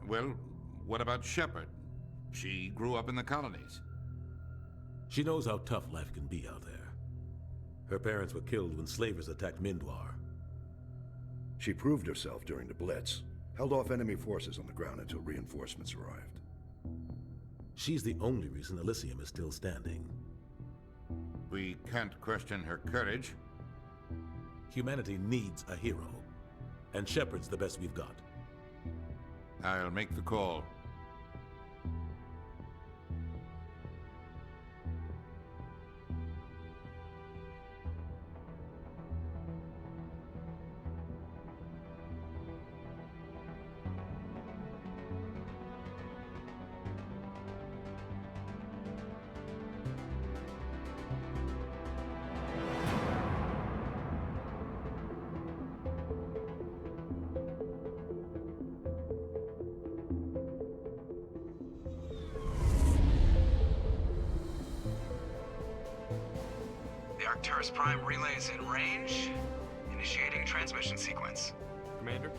Well, what about Shepard? She grew up in the colonies. She knows how tough life can be out there. Her parents were killed when slavers attacked Mindoir. She proved herself during the Blitz, held off enemy forces on the ground until reinforcements arrived. She's the only reason Elysium is still standing. We can't question her courage. Humanity needs a hero, and Shepard's the best we've got. I'll make the call. Arcturus Prime relay is in range. Initiating transmission sequence. Commander?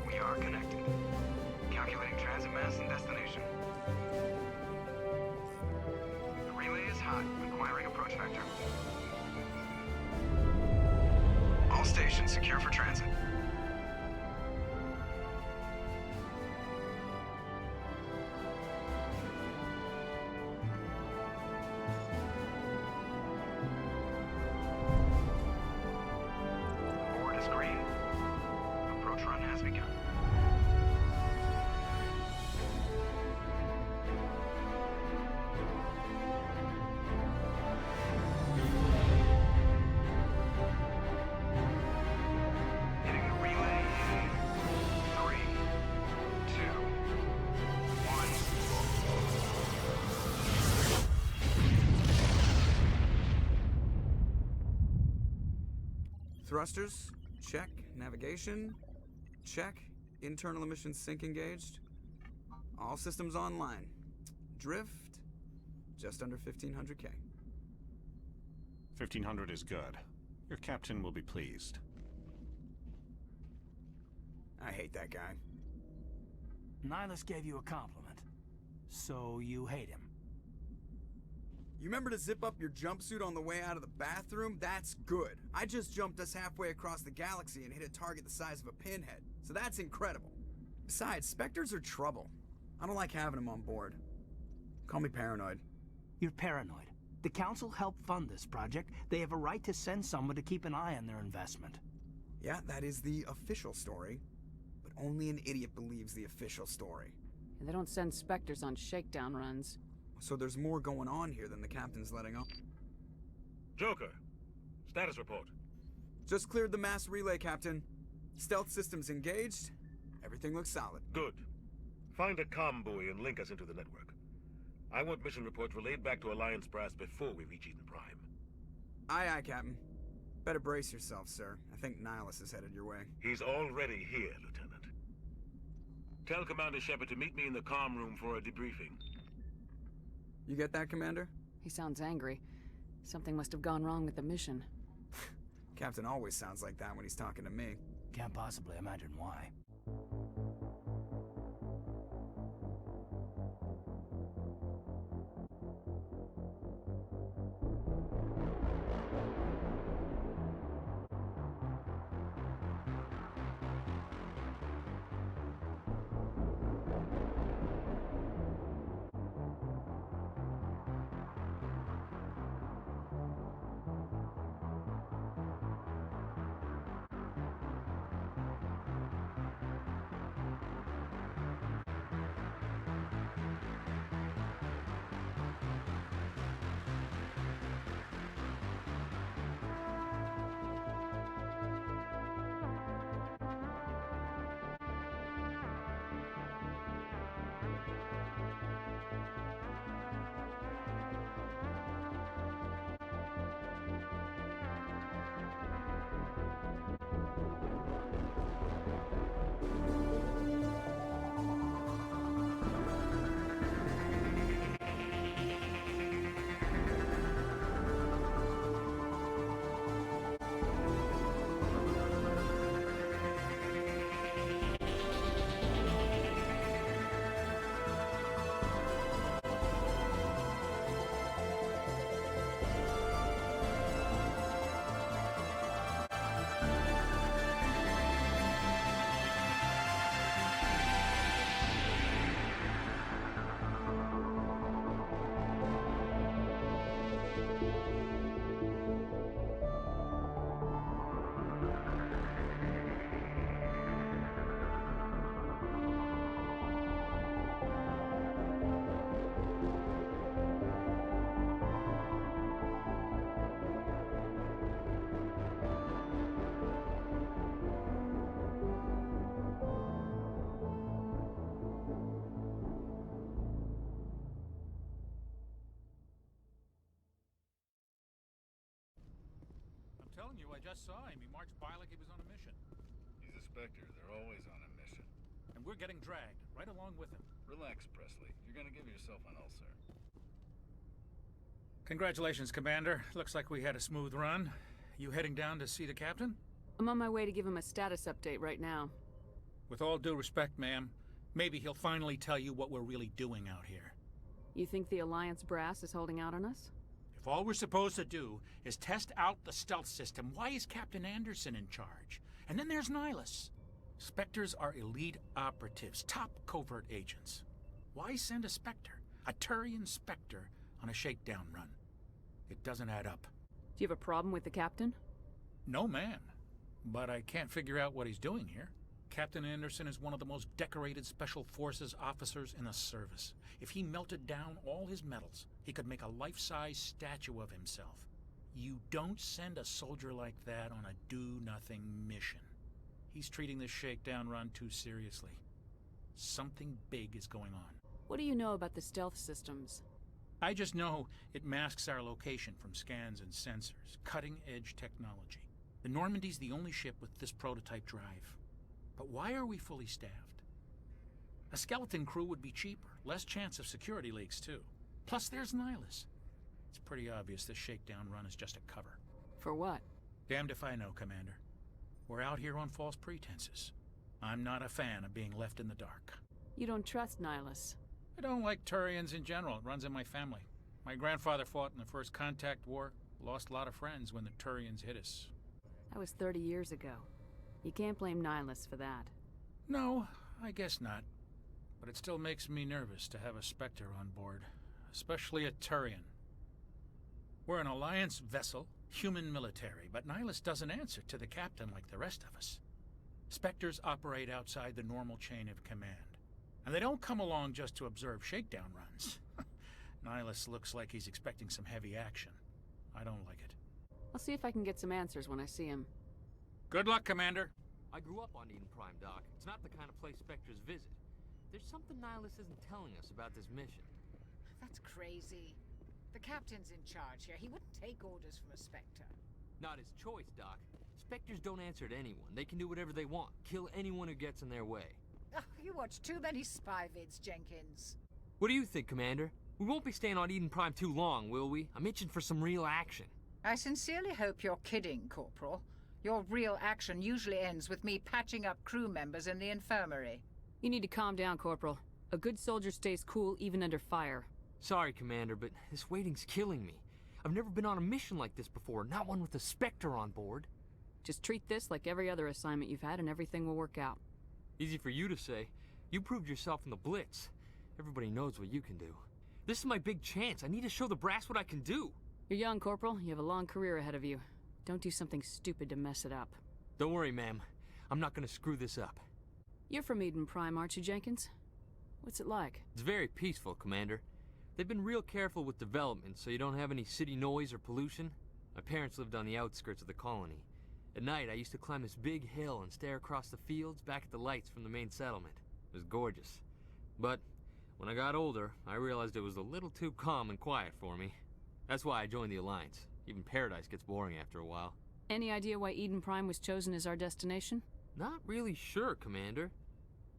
We are connected. Calculating transit mass and destination. The relay is hot, requiring approach vector. All stations secure for transit. Thrusters, check. Navigation, check. Internal emissions sync engaged. All systems online. Drift, just under 1500K. 1500 is good. Your captain will be pleased. I hate that guy. Nihilus gave you a compliment. So you hate him. You remember to zip up your jumpsuit on the way out of the bathroom? That's good. I just jumped us halfway across the galaxy and hit a target the size of a pinhead. So that's incredible. Besides, Spectres are trouble. I don't like having them on board. Call me paranoid. You're paranoid. The Council helped fund this project. They have a right to send someone to keep an eye on their investment. Yeah, that is the official story. But only an idiot believes the official story. They don't send Spectres on shakedown runs. So there's more going on here than the captain's letting on. Joker, status report. Just cleared the mass relay, Captain. Stealth systems engaged. Everything looks solid. Good. Find a comm buoy and link us into the network. I want mission reports relayed back to Alliance brass before we reach Eden Prime. Aye, aye, Captain. Better brace yourself, sir. I think Nihilus is headed your way. He's already here, Lieutenant. Tell Commander Shepard to meet me in the comm room for a debriefing. You get that, Commander? He sounds angry. Something must have gone wrong with the mission. Captain always sounds like that when he's talking to me. Can't possibly imagine why. telling you, I just saw him. He marched by like he was on a mission. He's a Spectre. They're always on a mission. And we're getting dragged, right along with him. Relax, Presley. You're gonna give yourself an ulcer. Congratulations, Commander. Looks like we had a smooth run. You heading down to see the captain? I'm on my way to give him a status update right now. With all due respect, ma'am, maybe he'll finally tell you what we're really doing out here. You think the Alliance brass is holding out on us? If all we're supposed to do is test out the stealth system, why is Captain Anderson in charge? And then there's Nihilus. Spectres are elite operatives, top covert agents. Why send a Spectre, a Turian Spectre, on a shakedown run? It doesn't add up. Do you have a problem with the captain? No, ma'am. But I can't figure out what he's doing here. Captain Anderson is one of the most decorated Special Forces officers in the service. If he melted down all his medals, he could make a life-size statue of himself. You don't send a soldier like that on a do-nothing mission. He's treating this shakedown run too seriously. Something big is going on. What do you know about the stealth systems? I just know it masks our location from scans and sensors. Cutting-edge technology. The Normandy's the only ship with this prototype drive. But why are we fully staffed? A skeleton crew would be cheaper, less chance of security leaks too. Plus there's Nihilus. It's pretty obvious this shakedown run is just a cover. For what? Damned if I know, Commander. We're out here on false pretenses. I'm not a fan of being left in the dark. You don't trust Nihilus? I don't like Turians in general. It runs in my family. My grandfather fought in the First Contact War, lost a lot of friends when the Turians hit us. That was 30 years ago. You can't blame Nihilus for that. No, I guess not. But it still makes me nervous to have a Spectre on board, especially a Turian. We're an Alliance vessel, human military, but Nihilus doesn't answer to the captain like the rest of us. Spectres operate outside the normal chain of command. And they don't come along just to observe shakedown runs. Nihilus looks like he's expecting some heavy action. I don't like it. I'll see if I can get some answers when I see him. Good luck, Commander. I grew up on Eden Prime, Doc. It's not the kind of place Spectres visit. There's something Nihilus isn't telling us about this mission. That's crazy. The captain's in charge here. He wouldn't take orders from a Spectre. Not his choice, Doc. Spectres don't answer to anyone. They can do whatever they want. Kill anyone who gets in their way. Oh, you watch too many spy vids, Jenkins. What do you think, Commander? We won't be staying on Eden Prime too long, will we? I'm itching for some real action. I sincerely hope you're kidding, Corporal. Your real action usually ends with me patching up crew members in the infirmary. You need to calm down, Corporal. A good soldier stays cool even under fire. Sorry, Commander, but this waiting's killing me. I've never been on a mission like this before, not one with a Spectre on board. Just treat this like every other assignment you've had and everything will work out. Easy for you to say. You proved yourself in the Blitz. Everybody knows what you can do. This is my big chance. I need to show the brass what I can do. You're young, Corporal. You have a long career ahead of you. Don't do something stupid to mess it up. Don't worry, ma'am. I'm not gonna screw this up. You're from Eden Prime, aren't you, Jenkins? What's it like? It's very peaceful, Commander. They've been real careful with development, so you don't have any city noise or pollution. My parents lived on the outskirts of the colony. At night, I used to climb this big hill and stare across the fields back at the lights from the main settlement. It was gorgeous. But when I got older, I realized it was a little too calm and quiet for me. That's why I joined the Alliance. Even paradise gets boring after a while. Any idea why Eden Prime was chosen as our destination? Not really sure, Commander.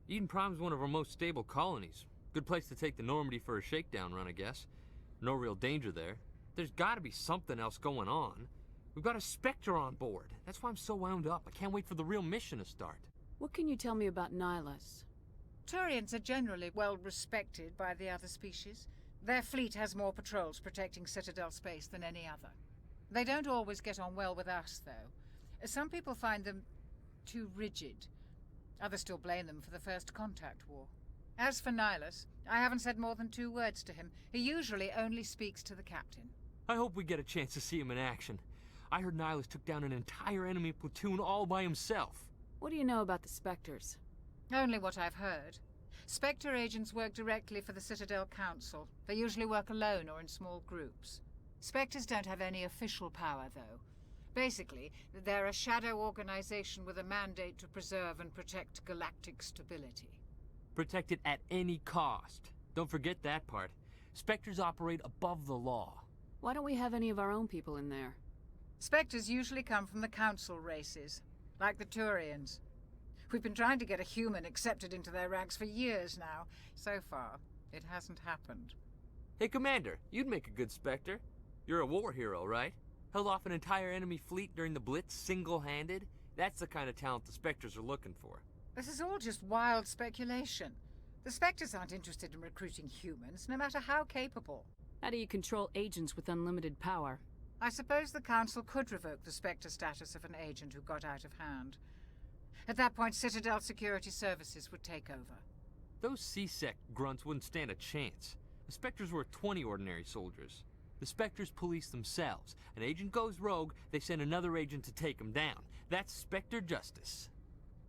Eden Prime's one of our most stable colonies. Good place to take the Normandy for a shakedown run, I guess. No real danger there. There's gotta be something else going on. We've got a Spectre on board. That's why I'm so wound up. I can't wait for the real mission to start. What can you tell me about Nihilus? Turians are generally well respected by the other species. Their fleet has more patrols protecting Citadel space than any other. They don't always get on well with us, though. Some people find them too rigid. Others still blame them for the First Contact War. As for Nihilus, I haven't said more than 2 words to him. He usually only speaks to the captain. I hope we get a chance to see him in action. I heard Nihilus took down an entire enemy platoon all by himself. What do you know about the Spectres? Only what I've heard. Spectre agents work directly for the Citadel Council. They usually work alone or in small groups. Spectres don't have any official power, though. Basically, they're a shadow organization with a mandate to preserve and protect galactic stability. Protect it at any cost. Don't forget that part. Spectres operate above the law. Why don't we have any of our own people in there? Spectres usually come from the Council races, like the Turians. We've been trying to get a human accepted into their ranks for years now. So far, it hasn't happened. Hey, Commander, you'd make a good Spectre. You're a war hero, right? Held off an entire enemy fleet during the Blitz single-handed? That's the kind of talent the Spectres are looking for. This is all just wild speculation. The Spectres aren't interested in recruiting humans, no matter how capable. How do you control agents with unlimited power? I suppose the Council could revoke the Spectre status of an agent who got out of hand. At that point, Citadel Security Services would take over. Those C-Sec grunts wouldn't stand a chance. The Spectres were 20 ordinary soldiers. The Spectres police themselves. An agent goes rogue, they send another agent to take him down. That's Spectre justice.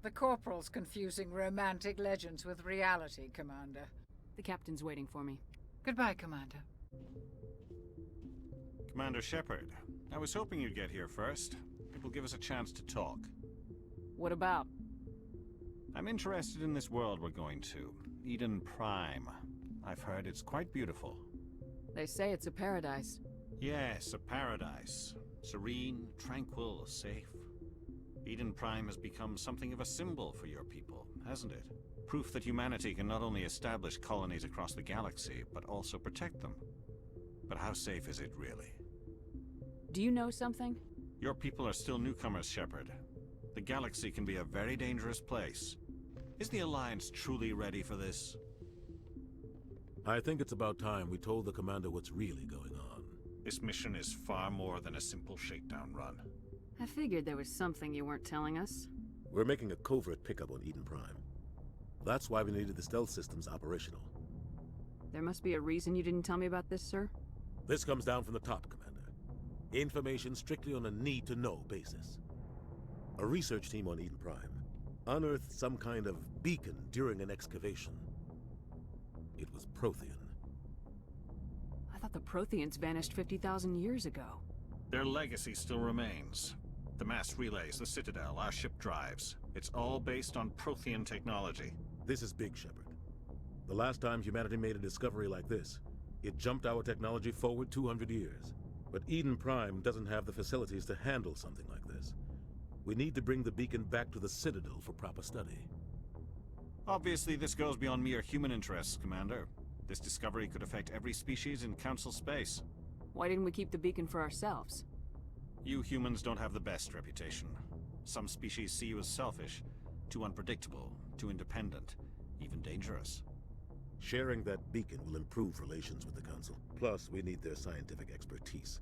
The Corporal's confusing romantic legends with reality, Commander. The captain's waiting for me. Goodbye, Commander. Commander Shepard, I was hoping you'd get here first. It will give us a chance to talk. What about? I'm interested in this world we're going to, Eden Prime. I've heard it's quite beautiful. They say it's a paradise. Yes, a paradise. Serene, tranquil, safe. Eden Prime has become something of a symbol for your people, hasn't it? Proof that humanity can not only establish colonies across the galaxy, but also protect them. But how safe is it really? Do you know something? Your people are still newcomers, Shepard. The galaxy can be a very dangerous place. Is the Alliance truly ready for this? I think it's about time we told the Commander what's really going on. This mission is far more than a simple shakedown run. I figured there was something you weren't telling us. We're making a covert pickup on Eden Prime. That's why we needed the stealth systems operational. There must be a reason you didn't tell me about this, sir? This comes down from the top, Commander. Information strictly on a need-to-know basis. A research team on Eden Prime unearthed some kind of beacon during an excavation. It was Prothean. I thought the Protheans vanished 50,000 years ago. Their legacy still remains. The mass relays, the Citadel, our ship drives. It's all based on Prothean technology. This is big, Shepard. The last time humanity made a discovery like this, it jumped our technology forward 200 years. But Eden Prime doesn't have the facilities to handle something like this. We need to bring the beacon back to the Citadel for proper study. Obviously, this goes beyond mere human interests, Commander. This discovery could affect every species in Council space. Why didn't we keep the beacon for ourselves? You humans don't have the best reputation. Some species see you as selfish, too unpredictable, too independent, even dangerous. Sharing that beacon will improve relations with the Council. Plus, we need their scientific expertise.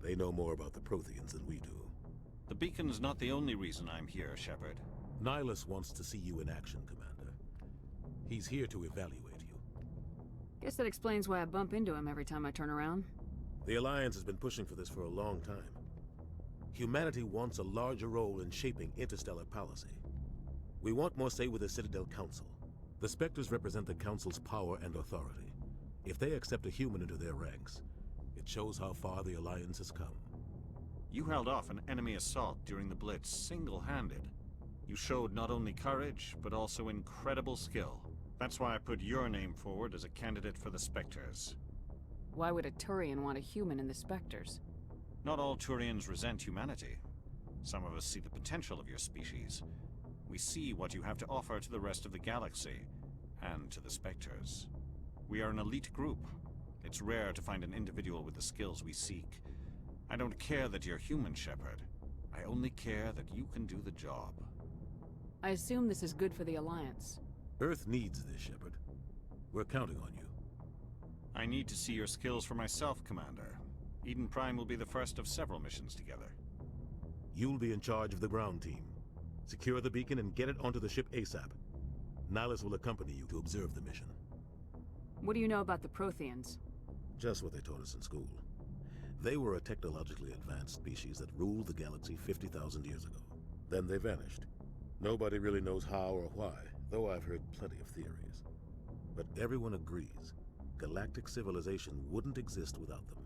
They know more about the Protheans than we do. The beacon's not the only reason I'm here, Shepard. Nihilus wants to see you in action, Commander. He's here to evaluate you. Guess that explains why I bump into him every time I turn around. The Alliance has been pushing for this for a long time. Humanity wants a larger role in shaping interstellar policy. We want more say with the Citadel Council. The Spectres represent the Council's power and authority. If they accept a human into their ranks, it shows how far the Alliance has come. You held off an enemy assault during the Blitz single-handed. You showed not only courage, but also incredible skill. That's why I put your name forward as a candidate for the Spectres. Why would a Turian want a human in the Spectres? Not all Turians resent humanity. Some of us see the potential of your species. We see what you have to offer to the rest of the galaxy, and to the Spectres. We are an elite group. It's rare to find an individual with the skills we seek. I don't care that you're human, Shepard. I only care that you can do the job. I assume this is good for the Alliance. Earth needs this, Shepard. We're counting on you. I need to see your skills for myself, Commander. Eden Prime will be the first of several missions together. You'll be in charge of the ground team. Secure the beacon and get it onto the ship ASAP. Nihilus will accompany you to observe the mission. What do you know about the Protheans? Just what they taught us in school. They were a technologically advanced species that ruled the galaxy 50,000 years ago. Then they vanished. Nobody really knows how or why, though I've heard plenty of theories. But everyone agrees, galactic civilization wouldn't exist without them.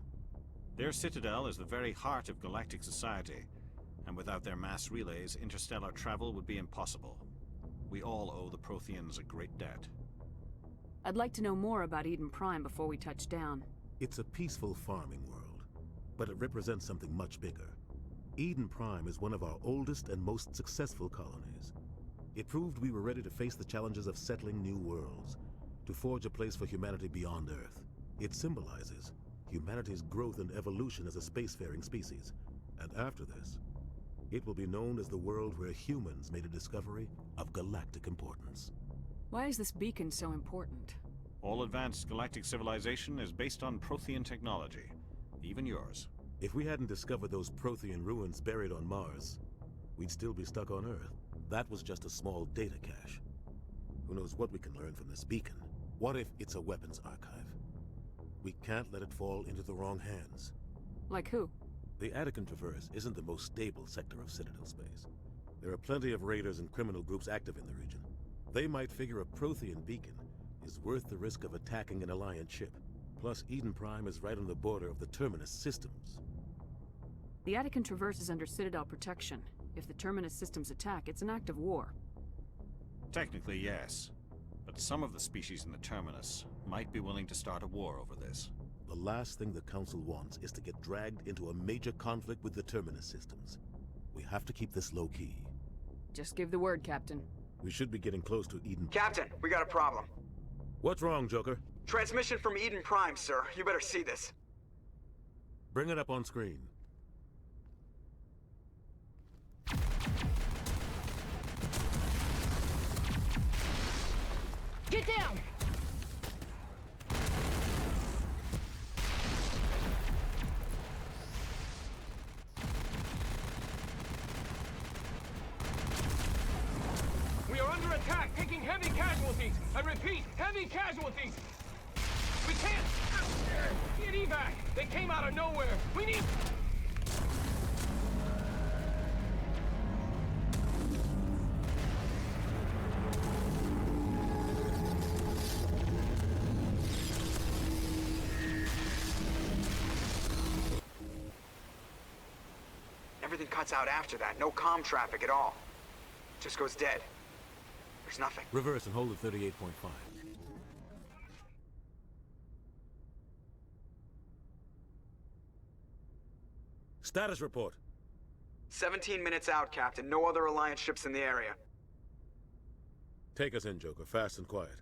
Their citadel is the very heart of galactic society, and without their mass relays, interstellar travel would be impossible. We all owe the Protheans a great debt. I'd like to know more about Eden Prime before we touch down. It's a peaceful farming world, but it represents something much bigger. Eden Prime is one of our oldest and most successful colonies. It proved we were ready to face the challenges of settling new worlds, to forge a place for humanity beyond Earth. It symbolizes humanity's growth and evolution as a spacefaring species. And after this, it will be known as the world where humans made a discovery of galactic importance. Why is this beacon so important? All advanced galactic civilization is based on Prothean technology, even yours. If we hadn't discovered those Prothean ruins buried on Mars, we'd still be stuck on Earth. That was just a small data cache. Who knows what we can learn from this beacon? What if it's a weapons archive? We can't let it fall into the wrong hands. Like who? The Attican Traverse isn't the most stable sector of Citadel space. There are plenty of raiders and criminal groups active in the region. They might figure a Prothean beacon is worth the risk of attacking an Alliance ship. Plus, Eden Prime is right on the border of the Terminus systems. The Attican Traverse is under Citadel protection. If the Terminus systems attack, it's an act of war. Technically, yes. But some of the species in the Terminus might be willing to start a war over this. The last thing the Council wants is to get dragged into a major conflict with the Terminus systems. We have to keep this low-key. Just give the word, Captain. We should be getting close to Eden. Captain, we got a problem. What's wrong, Joker? Transmission from Eden Prime, sir. You better see this. Bring it up on screen. Get down! We are under attack, taking heavy casualties. I repeat, heavy casualties. We can't get evac. They came out of nowhere. We need... Everything cuts out after that. No comm traffic at all. Just goes dead. There's nothing. Reverse and hold at 38.5. Status report. 17 minutes out, Captain. No other Alliance ships in the area. Take us in, Joker, fast and quiet.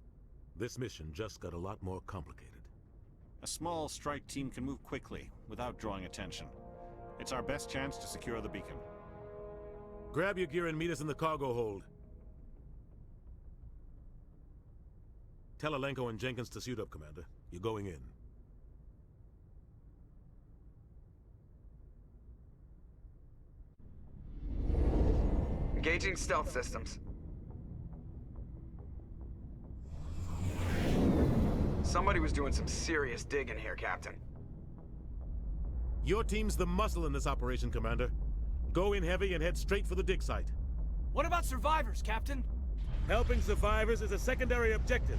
This mission just got a lot more complicated. A small strike team can move quickly, without drawing attention. It's our best chance to secure the beacon. Grab your gear and meet us in the cargo hold. Tell Alenko and Jenkins to suit up, Commander. You're going in. Engaging stealth systems. Somebody was doing some serious digging here, Captain. Your team's the muscle in this operation, Commander. Go in heavy and head straight for the dig site. What about survivors, Captain? Helping survivors is a secondary objective.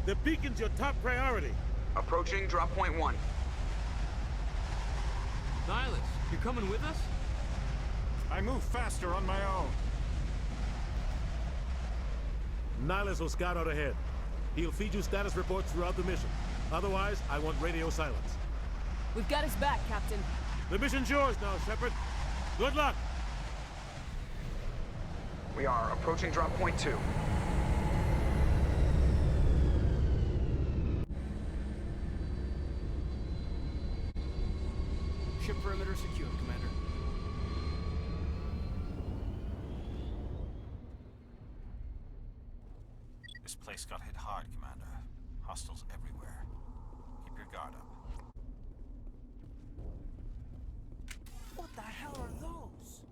The beacon's your top priority. Approaching drop point 1. Nihilus, you coming with us? I move faster on my own. Nihilus will scout out ahead. He'll feed you status reports throughout the mission. Otherwise, I want radio silence. We've got his back, Captain. The mission's yours now, Shepard. Good luck! We are approaching drop point 2. Ship perimeter secure, Commander. This place got hit hard, Commander. Hostiles everywhere. Keep your guard up. What the hell are those?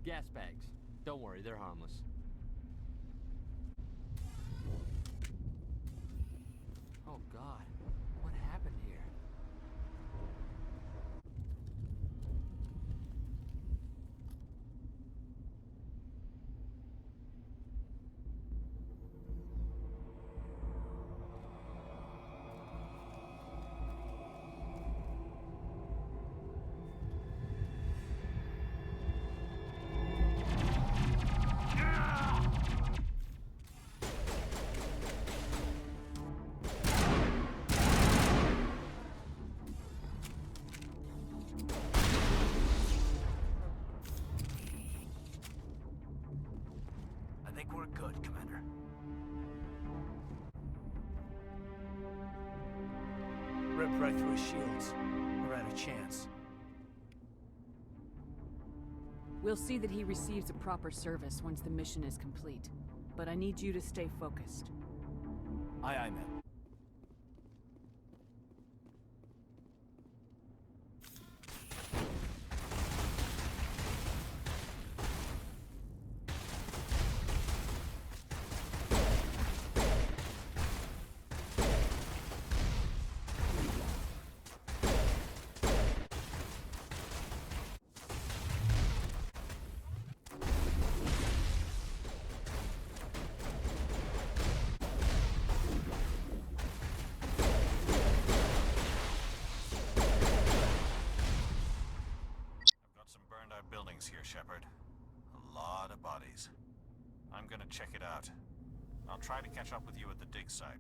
Gas bags. Don't worry, they're harmless. Oh God, what happened here? Not good, Commander. Ripped right through his shields. Never had a chance. We'll see that he receives a proper service once the mission is complete. But I need you to stay focused. Aye, aye, ma'am. Buildings here, Shepard. A lot of bodies. I'm gonna check it out. I'll try to catch up with you at the dig site.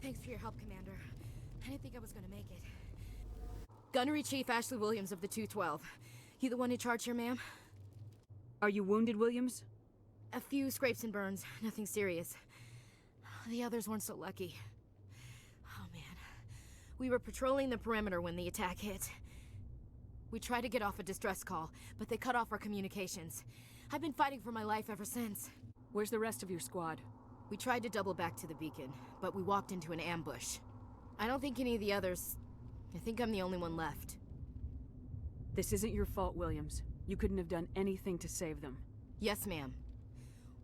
Thanks for your help, Commander. I didn't think I was gonna make it. Gunnery Chief Ashley Williams of the 212. You the one in charge here, ma'am? Are you wounded, Williams? A few scrapes and burns, nothing serious. The others weren't so lucky. Oh man. We were patrolling the perimeter when the attack hit. We tried to get off a distress call, but they cut off our communications. I've been fighting for my life ever since. Where's the rest of your squad? We tried to double back to the beacon, but we walked into an ambush. I don't think any of the others... I think I'm the only one left. This isn't your fault, Williams. You couldn't have done anything to save them. Yes, ma'am.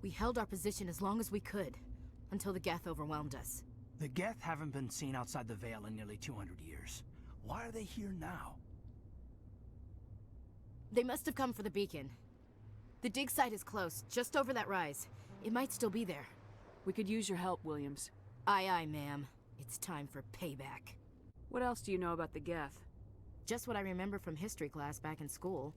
We held our position as long as we could, until the Geth overwhelmed us. The Geth haven't been seen outside the Veil in nearly 200 years. Why are they here now? They must have come for the beacon. The dig site is close, just over that rise. It might still be there. We could use your help, Williams. Aye, aye, ma'am. It's time for payback. What else do you know about the Geth? Just what I remember from history class back in school.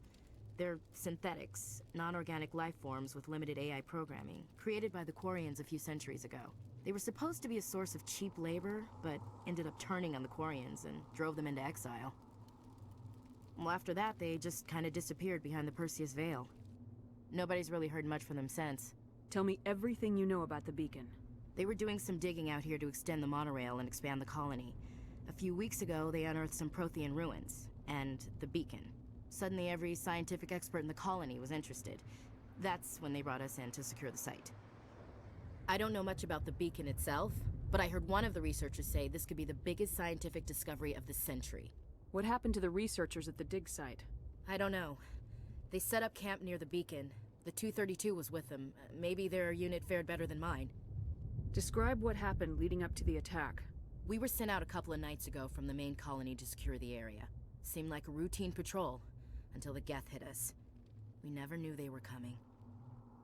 They're synthetics, non-organic life forms with limited AI programming, created by the Quarians a few centuries ago. They were supposed to be a source of cheap labor, but ended up turning on the Quarians and drove them into exile. Well, after that, they just kind of disappeared behind the Perseus Veil. Nobody's really heard much from them since. Tell me everything you know about the beacon. They were doing some digging out here to extend the monorail and expand the colony. A few weeks ago, they unearthed some Prothean ruins, and the beacon. Suddenly, every scientific expert in the colony was interested. That's when they brought us in to secure the site. I don't know much about the beacon itself, but I heard one of the researchers say this could be the biggest scientific discovery of the century. What happened to the researchers at the dig site? I don't know. They set up camp near the beacon. The 232 was with them. Maybe their unit fared better than mine. Describe what happened leading up to the attack. We were sent out a couple of nights ago from the main colony to secure the area. Seemed like a routine patrol, until the Geth hit us. We never knew they were coming.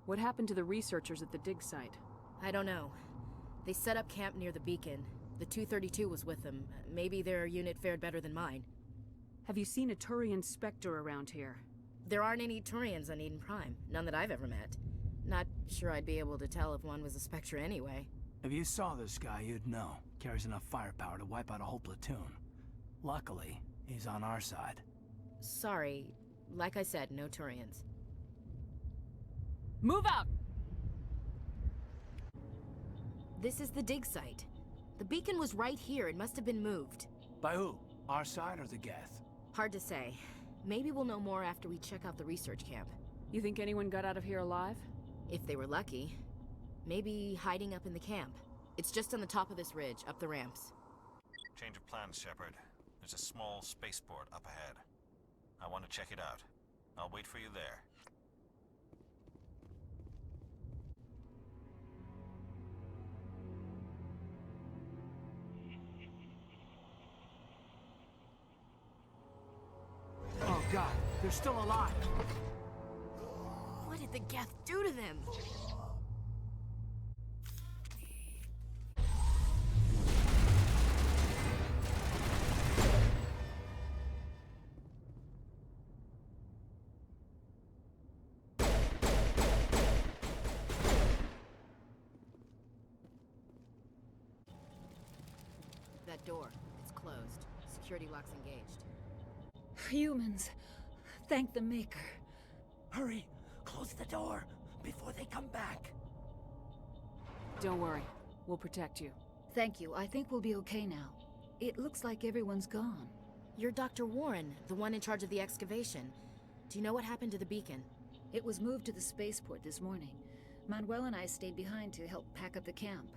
What happened to the researchers at the dig site? I don't know. They set up camp near the beacon. The 232 was with them. Maybe their unit fared better than mine. Have you seen a Turian Spectre around here? There aren't any Turians on Eden Prime. None that I've ever met. Not sure I'd be able to tell if one was a Spectre anyway. If you saw this guy, you'd know. Carries enough firepower to wipe out a whole platoon. Luckily, he's on our side. Sorry. Like I said, no Turians. Move out! This is the dig site. The beacon was right here. It must have been moved. By who? Our side or the Geth? Hard to say. Maybe we'll know more after we check out the research camp. You think anyone got out of here alive? If they were lucky. Maybe hiding up in the camp. It's just on the top of this ridge, up the ramps. Change of plans, Shepard. There's a small spaceport up ahead. I want to check it out. I'll wait for you there. Oh god, they're still alive. What did the Geth do to them? That door, it's closed. Security lock's engaged. Humans, thank the Maker. Hurry, close the door before they come back. Don't worry, we'll protect you. Thank you. I think we'll be okay now. It looks like everyone's gone. You're Dr. Warren, the one in charge of the excavation. Do you know what happened to the beacon? It was moved to the spaceport this morning. Manuel and I stayed behind to help pack up the camp.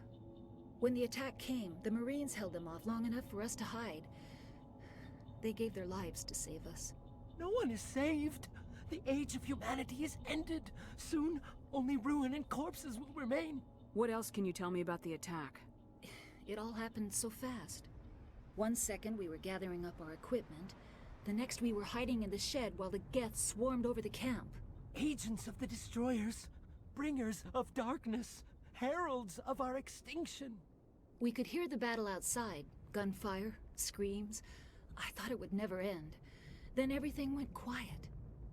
When the attack came, the Marines held them off long enough for us to hide. They gave their lives to save us. No one is saved. The age of humanity is ended. Soon, only ruin and corpses will remain. What else can you tell me about the attack? It all happened so fast. One second we were gathering up our equipment. The next we were hiding in the shed while the Geth swarmed over the camp. Agents of the destroyers, bringers of darkness, heralds of our extinction. We could hear the battle outside. Gunfire, screams. I thought it would never end. Then everything went quiet.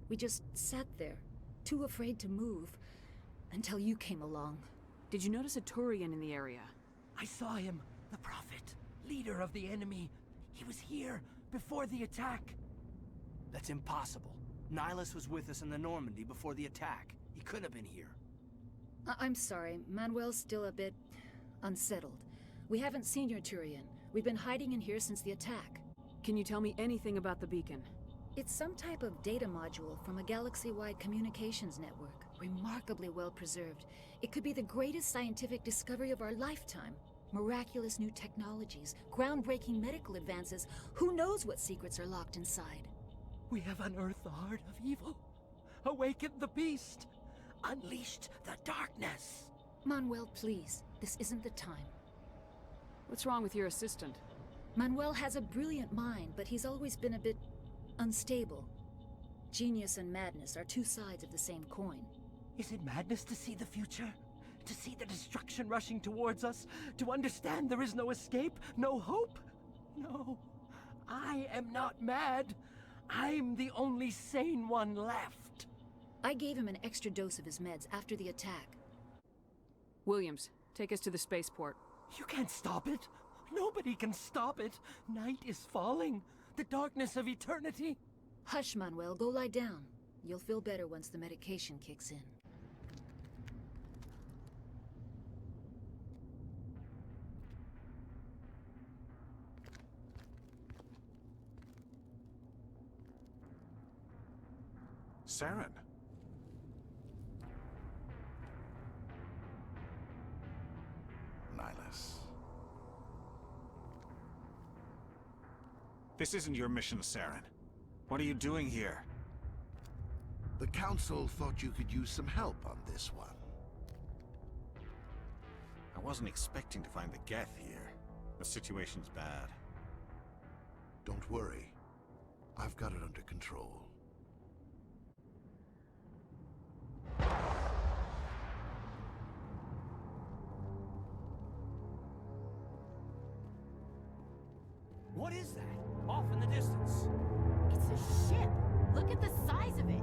We just sat there, too afraid to move, until you came along. Did you notice a Turian in the area? I saw him, the Prophet, leader of the enemy. He was here before the attack. That's impossible. Nihilus was with us in the Normandy before the attack. He couldn't have been here. I'm sorry, Manuel's still a bit unsettled. We haven't seen your Turian. We've been hiding in here since the attack. Can you tell me anything about the beacon? It's some type of data module from a galaxy-wide communications network. Remarkably well preserved. It could be the greatest scientific discovery of our lifetime. Miraculous new technologies, groundbreaking medical advances. Who knows what secrets are locked inside? We have unearthed the heart of evil, awakened the beast, unleashed the darkness. Manuel, please. This isn't the time. What's wrong with your assistant? Manuel has a brilliant mind, but he's always been a bit unstable. Genius and madness are two sides of the same coin. Is it madness to see the future? To see the destruction rushing towards us? To understand there is no escape? No hope? No. I am not mad. I'm the only sane one left. I gave him an extra dose of his meds after the attack. Williams, take us to the spaceport. You can't stop it. Nobody can stop it. Night is falling. The darkness of eternity. Hush, Manuel. Go lie down. You'll feel better once the medication kicks in. Saren. Nihilus. This isn't your mission, Saren. What are you doing here? The Council thought you could use some help on this one. I wasn't expecting to find the Geth here. The situation's bad. Don't worry. I've got it under control. What is that? Off in the distance. It's a ship. Look at the size of it.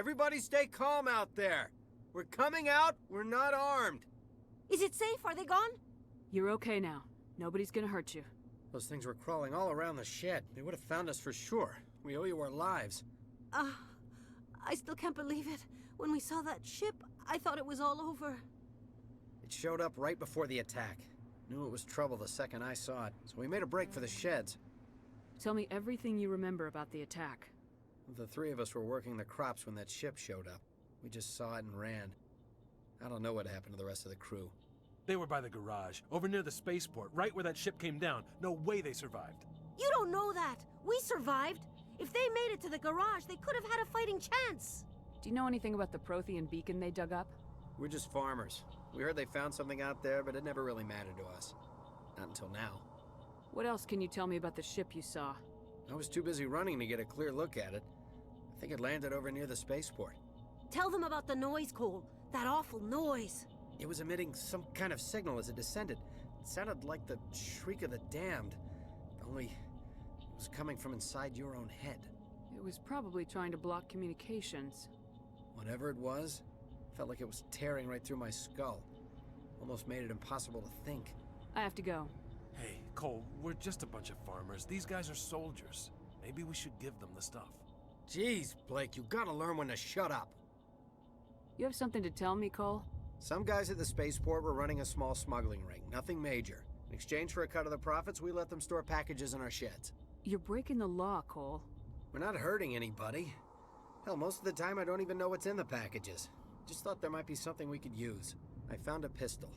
Everybody stay calm out there. We're coming out, we're not armed. Is it safe? Are they gone? You're okay now. Nobody's gonna hurt you. Those things were crawling all around the shed. They would have found us for sure. We owe you our lives. I still can't believe it. When we saw that ship, I thought it was all over. It showed up right before the attack. Knew it was trouble the second I saw it, so we made a break for the sheds. Tell me everything you remember about the attack. The three of us were working the crops when that ship showed up. We just saw it and ran. I don't know what happened to the rest of the crew. They were by the garage, over near the spaceport, right where that ship came down. No way they survived. You don't know that. We survived. If they made it to the garage, they could have had a fighting chance. Do you know anything about the Prothean beacon they dug up? We're just farmers. We heard they found something out there, but it never really mattered to us. Not until now. What else can you tell me about the ship you saw? I was too busy running to get a clear look at it. I think it landed over near the spaceport. Tell them about the noise, Cole. That awful noise. It was emitting some kind of signal as it descended. It sounded like the shriek of the damned. Only it was coming from inside your own head. It was probably trying to block communications. Whatever it was, felt like it was tearing right through my skull. Almost made it impossible to think. I have to go. Hey, Cole, we're just a bunch of farmers. These guys are soldiers. Maybe we should give them the stuff. Jeez, Blake, you gotta learn when to shut up. You have something to tell me, Cole? Some guys at the spaceport were running a small smuggling ring, nothing major. In exchange for a cut of the profits, we let them store packages in our sheds. You're breaking the law, Cole. We're not hurting anybody. Hell, most of the time I don't even know what's in the packages. Just thought there might be something we could use. I found a pistol.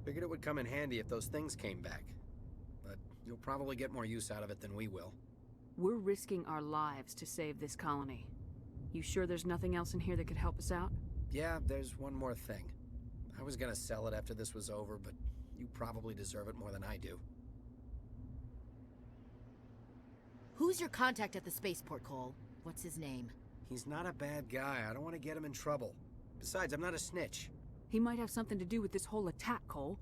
Figured it would come in handy if those things came back. But you'll probably get more use out of it than we will. We're risking our lives to save this colony. You sure there's nothing else in here that could help us out? Yeah, there's one more thing. I was gonna sell it after this was over, but you probably deserve it more than I do. Who's your contact at the spaceport, Cole? What's his name? He's not a bad guy. I don't want to get him in trouble. Besides, I'm not a snitch. He might have something to do with this whole attack, Cole.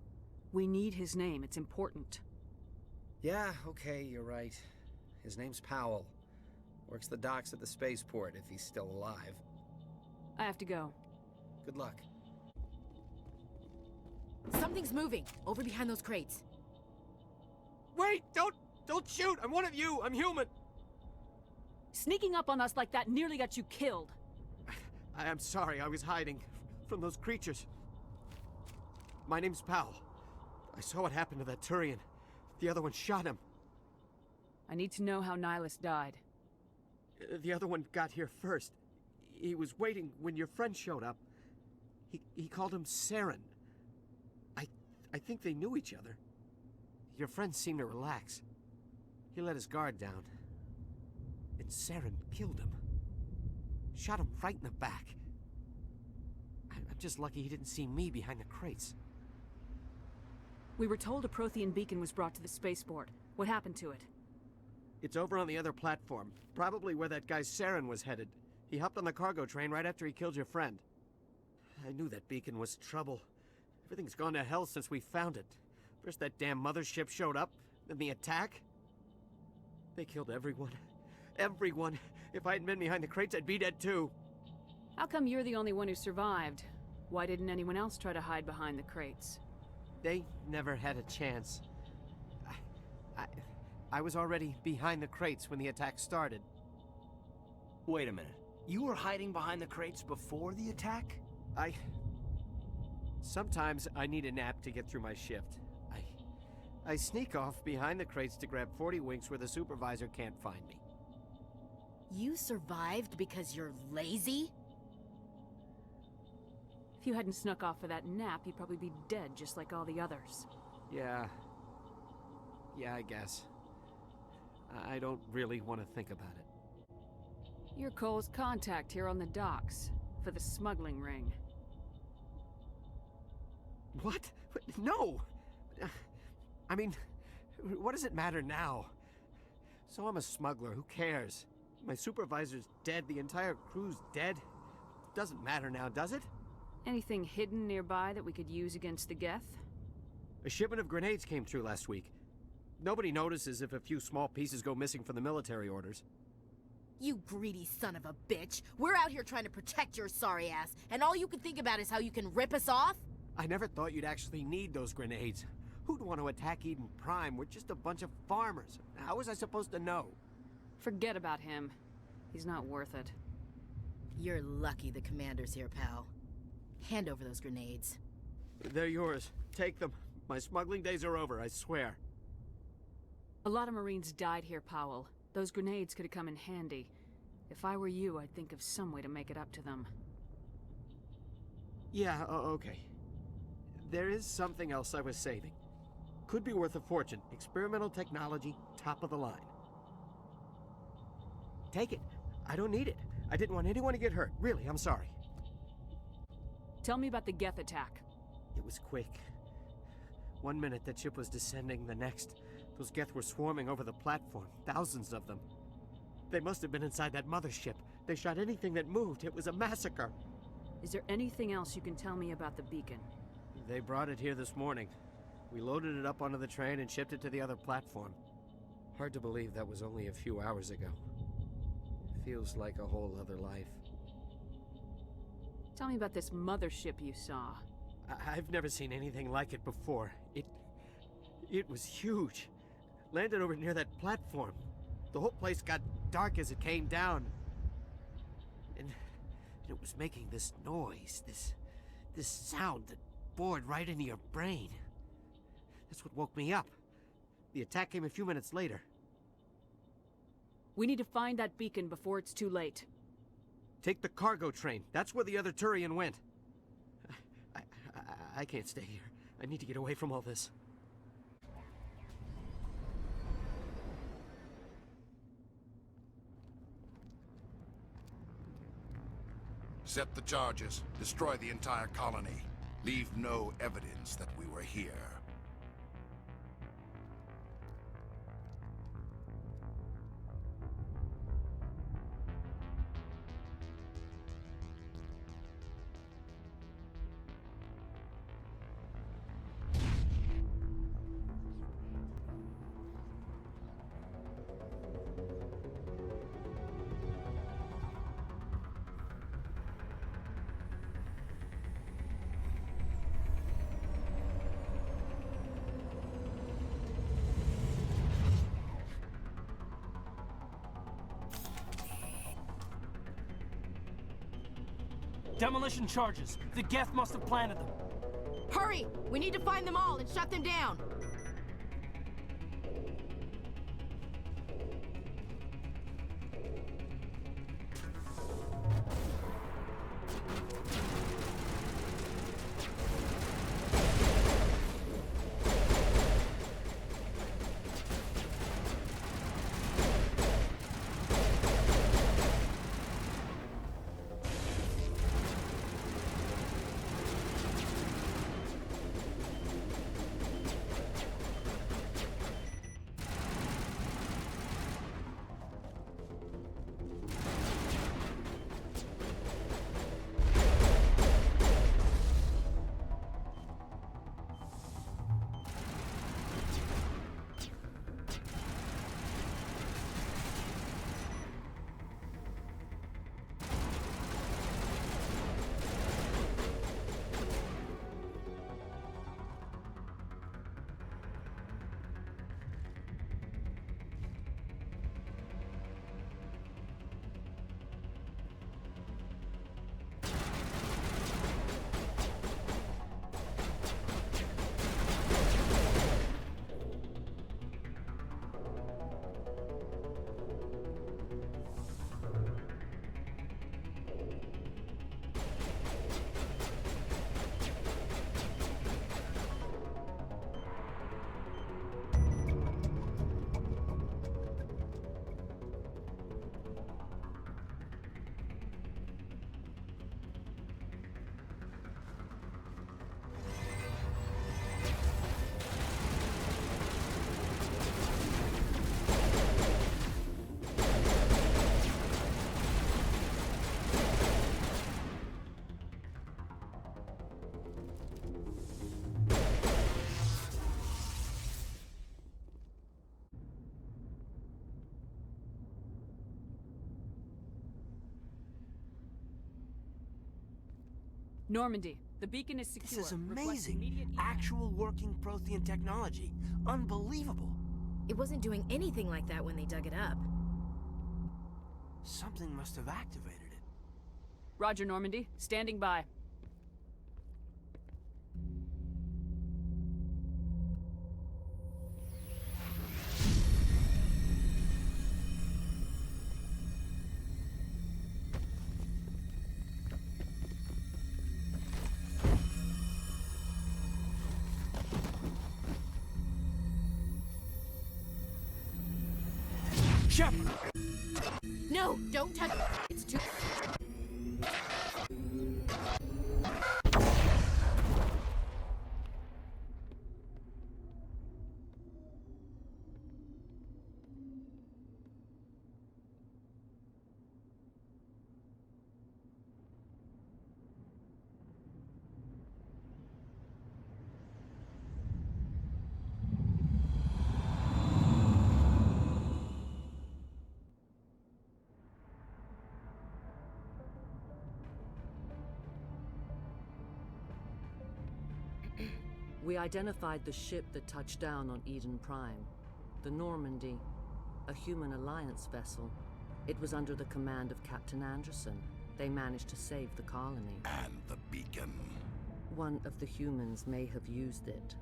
We need his name. It's important. Yeah, okay, you're right. His name's Powell. Works the docks at the spaceport, if he's still alive. I have to go. Good luck. Something's moving, over behind those crates. Wait! Don't shoot! I'm one of you! I'm human! Sneaking up on us like that nearly got you killed. I'm sorry, I was hiding from those creatures. My name's Powell. I saw what happened to that Turian. The other one shot him. I need to know how Nihilus died. The other one got here first. He was waiting when your friend showed up. He called him Saren. I think they knew each other. Your friend seemed to relax. He let his guard down. And Saren killed him. Shot him right in the back. I'm just lucky he didn't see me behind the crates. We were told a Prothean beacon was brought to the spaceport. What happened to it? It's over on the other platform. Probably where that guy Saren was headed. He hopped on the cargo train right after he killed your friend. I knew that beacon was trouble. Everything's gone to hell since we found it. First that damn mothership showed up, then the attack. They killed everyone. Everyone. If I hadn't been behind the crates, I'd be dead too. How come you're the only one who survived? Why didn't anyone else try to hide behind the crates? They never had a chance. I was already behind the crates when the attack started. Wait a minute. You were hiding behind the crates before the attack? Sometimes I need a nap to get through my shift. I sneak off behind the crates to grab 40 winks where the supervisor can't find me. You survived because you're lazy? If you hadn't snuck off for that nap, you'd probably be dead just like all the others. Yeah, I guess. I don't really want to think about it. You're Cole's contact here on the docks, for the smuggling ring. What? No! I mean, what does it matter now? So I'm a smuggler, who cares? My supervisor's dead, the entire crew's dead. Doesn't matter now, does it? Anything hidden nearby that we could use against the Geth? A shipment of grenades came through last week. Nobody notices if a few small pieces go missing from the military orders. You greedy son of a bitch. We're out here trying to protect your sorry ass, and all you can think about is how you can rip us off? I never thought you'd actually need those grenades. Who'd want to attack Eden Prime? We're just a bunch of farmers. How was I supposed to know? Forget about him. He's not worth it. You're lucky the commander's here, pal. Hand over those grenades. They're yours. Take them. My smuggling days are over, I swear. A lot of Marines died here, Powell. Those grenades could have come in handy. If I were you, I'd think of some way to make it up to them. Yeah, okay. There is something else I was saving. Could be worth a fortune. Experimental technology, top of the line. Take it. I don't need it. I didn't want anyone to get hurt. Really, I'm sorry. Tell me about the Geth attack. It was quick. 1 minute that ship was descending, the next, those Geth were swarming over the platform. Thousands of them. They must have been inside that mothership. They shot anything that moved. It was a massacre. Is there anything else you can tell me about the beacon? They brought it here this morning. We loaded it up onto the train and shipped it to the other platform. Hard to believe that was only a few hours ago. Feels like a whole other life. Tell me about this mothership you saw. I've never seen anything like it before. It was huge. Landed over near that platform. The whole place got dark as it came down. And it was making this noise, this sound that bored right into your brain. That's what woke me up. The attack came a few minutes later. We need to find that beacon before it's too late. Take the cargo train. That's where the other Turian went. I can't stay here. I need to get away from all this. Set the charges. Destroy the entire colony. Leave no evidence that we were here. Demolition charges. The Geth must have planted them. Hurry! We need to find them all and shut them down. Normandy, the beacon is secure. This is Request amazing. immediate Actual working Prothean technology. Unbelievable. It wasn't doing anything like that when they dug it up. Something must have activated it. Roger, Normandy. Standing by. Shepard! No, don't touch it. It's too... We identified the ship that touched down on Eden Prime. The Normandy, a human alliance vessel. It was under the command of Captain Anderson. They managed to save the colony. And the beacon. One of the humans may have used it.